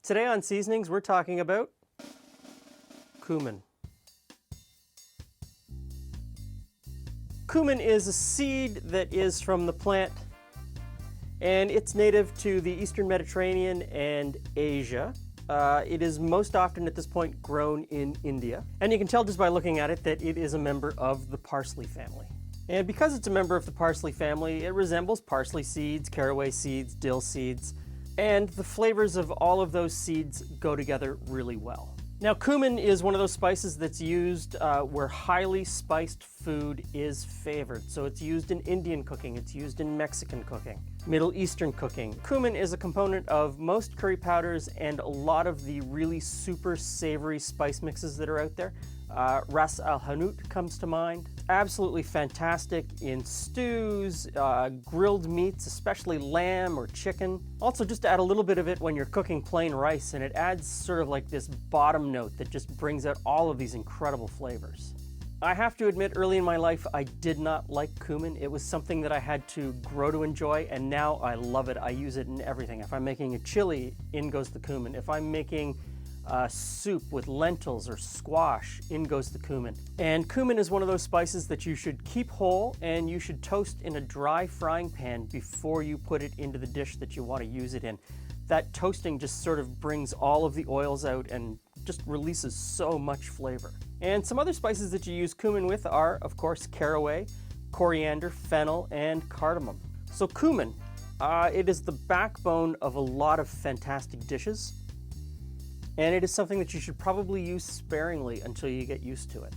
Today on Seasonings, we're talking about cumin. Cumin is a seed that is from the plant, and it's native to the Eastern Mediterranean and Asia. It is most often at this point grown in India, and you can tell just by looking at it that it is a member of the parsley family. And because it's a member of the parsley family, it resembles parsley seeds, caraway seeds, dill seeds, and the flavors of all of those seeds go together really well. Now, cumin is one of those spices that's used where highly spiced food is favored. So it's used in Indian cooking, it's used in Mexican cooking, Middle Eastern cooking. Cumin is a component of most curry powders and a lot of the really super savory spice mixes that are out there. Ras Al Hanout comes to mind. Absolutely fantastic in stews, grilled meats, especially lamb or chicken. Also, just add a little bit of it when you're cooking plain rice, and it adds sort of like this bottom note that just brings out all of these incredible flavors. I have to admit, early in my life, I did not like cumin. It was something that I had to grow to enjoy, and now I love it. I use it in everything. If I'm making a chili, in goes the cumin. If I'm making soup with lentils or squash, in goes the cumin. And cumin is one of those spices that you should keep whole and you should toast in a dry frying pan before you put it into the dish that you want to use it in. That toasting just sort of brings all of the oils out and just releases so much flavor. And some other spices that you use cumin with are, of course, caraway, coriander, fennel, and cardamom. So cumin, it is the backbone of a lot of fantastic dishes. And it is something that you should probably use sparingly until you get used to it.